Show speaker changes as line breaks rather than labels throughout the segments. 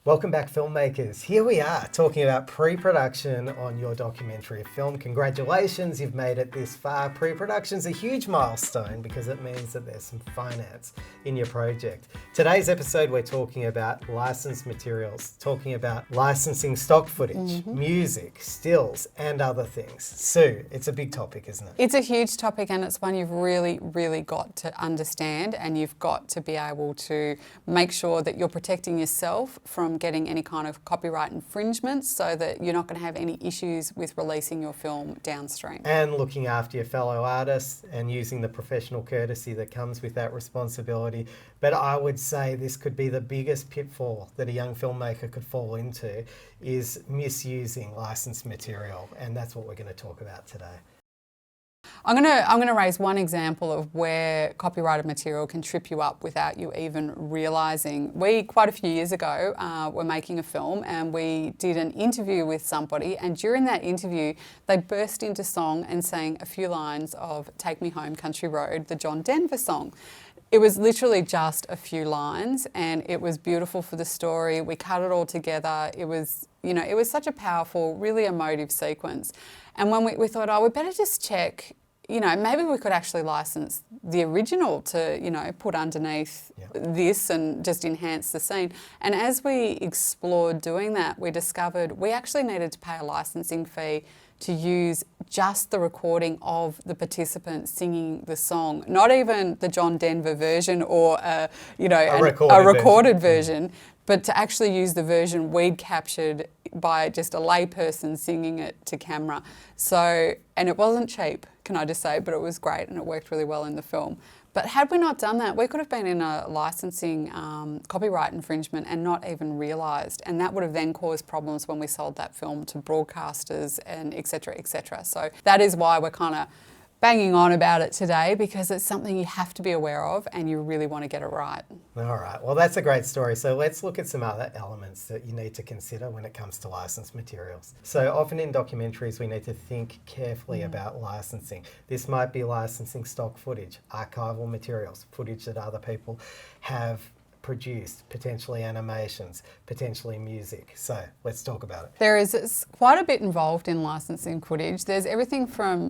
Welcome back, filmmakers. Here we are talking about pre-production on your documentary film. Congratulations, you've made it this far. Pre-production's a huge milestone because it means that there's some finance in your project. Today's episode, we're talking about licensed materials, talking about licensing stock footage, music, stills, and other things. Sue, it's a big topic, isn't it?
It's a huge topic, and it's one you've really got to understand, and you've got to be able to make sure that you're protecting yourself from getting any kind of copyright infringements so that you're not going to have any issues with releasing your film downstream.
And looking after your fellow artists and using the professional courtesy that comes with that responsibility. But I would say this could be the biggest pitfall that a young filmmaker could fall into is misusing licensed material. And that's what we're going to talk about today.
I'm gonna raise one example of where copyrighted material can trip you up without you even realising. We, quite a few years ago, were making a film and we did an interview with somebody, and during that interview they burst into song and sang a few lines of Take Me Home Country Road, the John Denver song. It was literally just a few lines and it was beautiful for the story. We cut it all together. It was, it was such a powerful, really emotive sequence. And when we thought, oh, we better just check, maybe we could actually license the original to, put underneath this and just enhance the scene. And as we explored doing that, we discovered we actually needed to pay a licensing fee to use just the recording of the participants singing the song, not even the John Denver version or a recorded version, but to actually use the version we'd captured by just a layperson singing it to camera. So, and it wasn't cheap, can I just say, but it was great and it worked really well in the film. But had we not done that, we could have been in a licensing copyright infringement and not even realised. And that would have then caused problems when we sold that film to broadcasters and et cetera, et cetera. So that is why we're kind of banging on about it today, because it's something you have to be aware of and you really want to get it right.
All right, well, that's a great story. So let's look at some other elements that you need to consider when it comes to licensed materials. So often in documentaries, we need to think carefully about licensing. This might be licensing stock footage, archival materials, footage that other people have produced, potentially animations, potentially music. So let's talk about it.
There is quite a bit involved in licensing footage. There's everything from,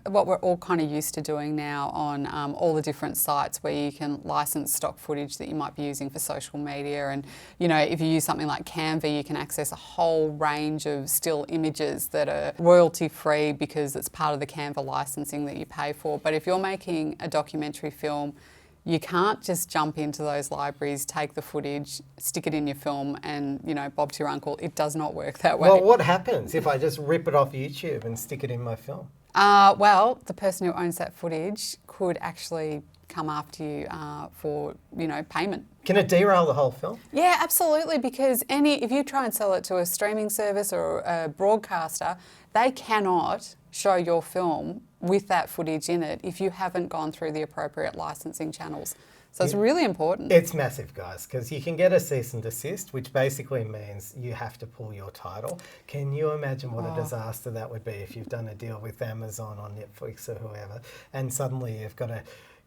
what we're all kind of used to doing now on all the different sites where you can license stock footage that you might be using for social media. And, if you use something like Canva, you can access a whole range of still images that are royalty free because it's part of the Canva licensing that you pay for. But if you're making a documentary film, you can't just jump into those libraries, take the footage, stick it in your film and, Bob's your uncle. It does not work that way.
Well, what happens if I just rip it off YouTube and stick it in my film?
Well, the person who owns that footage could actually come after you for, payment.
Can it derail the whole film?
Yeah, absolutely, because if you try and sell it to a streaming service or a broadcaster, they cannot show your film with that footage in it if you haven't gone through the appropriate licensing channels. So it's really important.
It's massive, guys, because you can get a cease and desist, which basically means you have to pull your title. Can you imagine what a disaster that would be if you've done a deal with Amazon or Netflix or whoever, and suddenly you've got to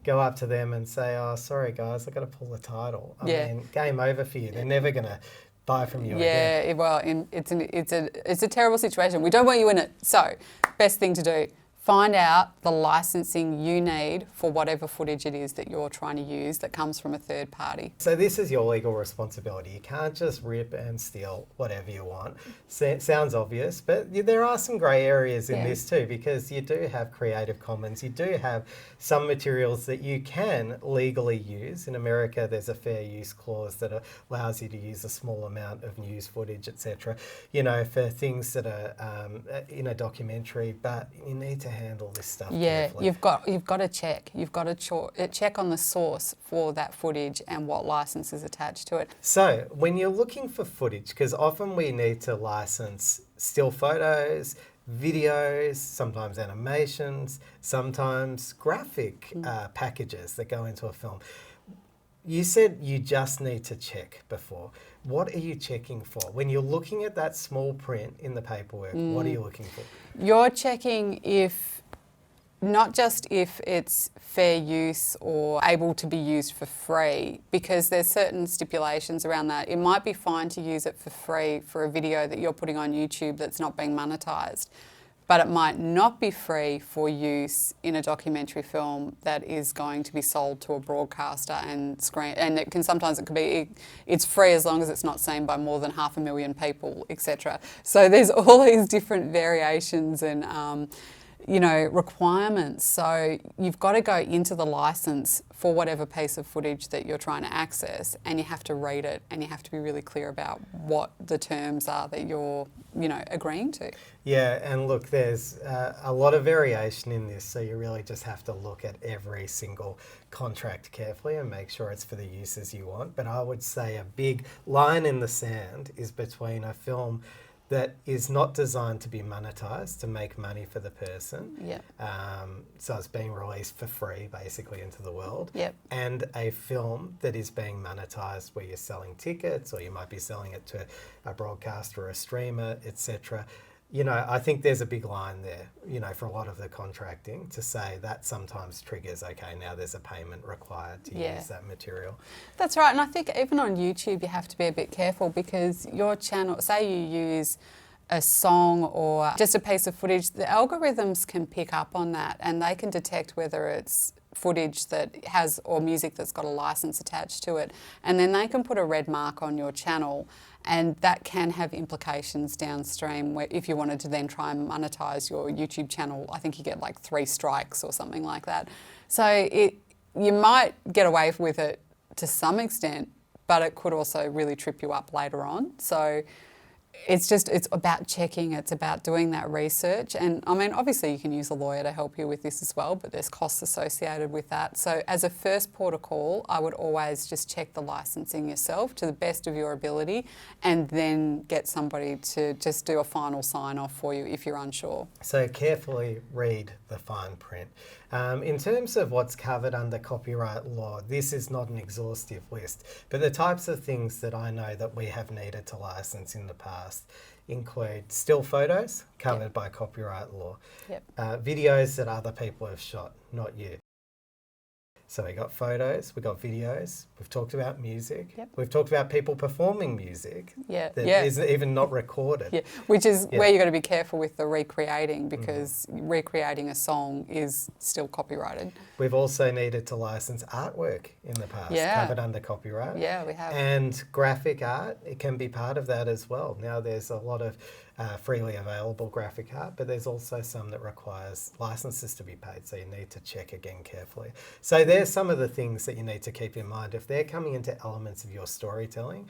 go up to them and say, oh, sorry, guys, I've got to pull the title. I mean, game over for you. They're never going to buy from you again.
Yeah, well, it's a terrible situation. We don't want you in it. So, best thing to do, find out the licensing you need for whatever footage it is that you're trying to use that comes from a third party.
So this is your legal responsibility. You can't just rip and steal whatever you want. Sounds obvious, but there are some grey areas in this too, because you do have Creative Commons. You do have some materials that you can legally use. In America, there's a fair use clause that allows you to use a small amount of news footage, etc., for things that are in a documentary, but you need to handle this stuff carefully.
You've got to check. You've got to check on the source for that footage and what license is attached to it.
So when you're looking for footage, because often we need to license still photos, videos, sometimes animations, sometimes graphic packages that go into a film. You said you just need to check before. What are you checking for? When you're looking at that small print in the paperwork, what are you looking for?
You're checking if not just if it's fair use or able to be used for free, because there's certain stipulations around that. It might be fine to use it for free for a video that you're putting on YouTube that's not being monetized, but it might not be free for use in a documentary film that is going to be sold to a broadcaster and screen. And it can sometimes it's free as long as it's not seen by more than 500,000 people, etc. So there's all these different variations and requirements. So you've got to go into the license for whatever piece of footage that you're trying to access, and you have to read it, and you have to be really clear about what the terms are that you're, agreeing to.
Yeah, and look, there's a lot of variation in this, so you really just have to look at every single contract carefully and make sure it's for the uses you want. But I would say a big line in the sand is between a film that is not designed to be monetized, to make money for the person.
Yep.
So it's being released for free, basically, into the world.
Yep.
And a film that is being monetized where you're selling tickets, or you might be selling it to a broadcaster or a streamer, etc. I think there's a big line there, for a lot of the contracting to say that sometimes triggers, okay, now there's a payment required to use that material.
That's right. And I think even on YouTube, you have to be a bit careful, because your channel, say you use a song or just a piece of footage, the algorithms can pick up on that, and they can detect whether it's footage that has, or music that's got a license attached to it. And then they can put a red mark on your channel, and that can have implications downstream where if you wanted to then try and monetize your YouTube channel, I think you get like 3 strikes or something like that. So you might get away with it to some extent, but it could also really trip you up later on. So it's about checking, it's about doing that research. And I mean, obviously you can use a lawyer to help you with this as well, but there's costs associated with that. So as a first port of call, I would always just check the licensing yourself to the best of your ability, and then get somebody to just do a final sign off for you if you're unsure.
So carefully read the fine print. In terms of what's covered under copyright law, this is not an exhaustive list, but the types of things that I know that we have needed to license in the past include still photos covered by copyright law, videos that other people have shot, not you. So we got photos, we got videos, we've talked about music, we've talked about people performing music that isn't even not recorded.
Yeah, which is where you've got to be careful with the recreating, because recreating a song is still copyrighted.
We've also needed to license artwork in the past, covered under copyright.
Yeah, we have.
And graphic art, it can be part of that as well. Now there's a lot of freely available graphic art, but there's also some that requires licenses to be paid, so you need to check again carefully. So there's some of the things that you need to keep in mind. If they're coming into elements of your storytelling,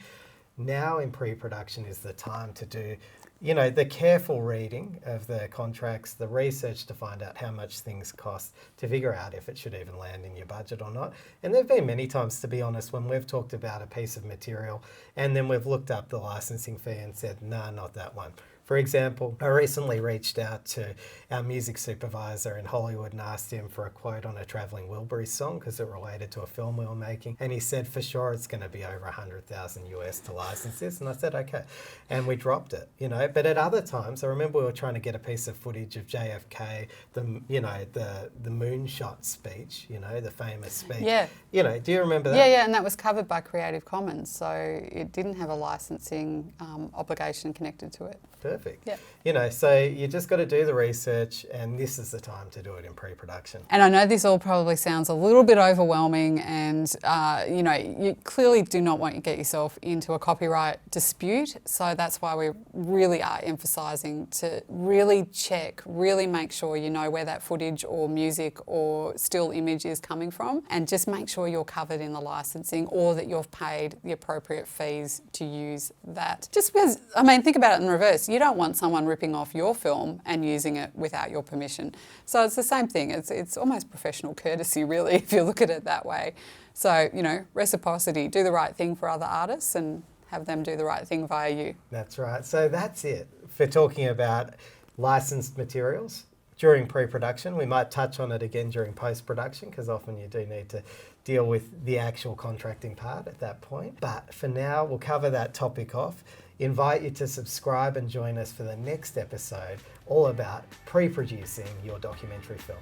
now in pre-production is the time to do the careful reading of the contracts, the research to find out how much things cost, to figure out if it should even land in your budget or not. And there have been many times, to be honest, when we've talked about a piece of material and then we've looked up the licensing fee and said, nah, not that one. For example, I recently reached out to our music supervisor in Hollywood and asked him for a quote on a Travelling Wilburys song because it related to a film we were making. And he said, for sure, it's going to be over 100,000 US to license this. And I said, okay. And we dropped it, But at other times, I remember we were trying to get a piece of footage of JFK, the moonshot speech, the famous speech.
Yeah.
Do you remember that?
Yeah, and that was covered by Creative Commons, so it didn't have a licensing obligation connected to it.
Perfect.
Yeah.
So you just got to do the research, and this is the time to do it in pre-production.
And I know this all probably sounds a little bit overwhelming, and you clearly do not want to get yourself into a copyright dispute. So that's why we really are emphasising to really check, really make sure you know where that footage or music or still image is coming from, and just make sure you're covered in the licensing, or that you've paid the appropriate fees to use that. Just because, think about it in reverse. You don't want someone ripping off your film and using it without your permission. So it's the same thing. It's almost professional courtesy, really, if you look at it that way. So, reciprocity, do the right thing for other artists and have them do the right thing via you.
That's right. So that's it for talking about licensed materials during pre-production. We might touch on it again during post-production, because often you do need to deal with the actual contracting part at that point. But for now, we'll cover that topic off. Invite you to subscribe and join us for the next episode, all about pre-producing your documentary film.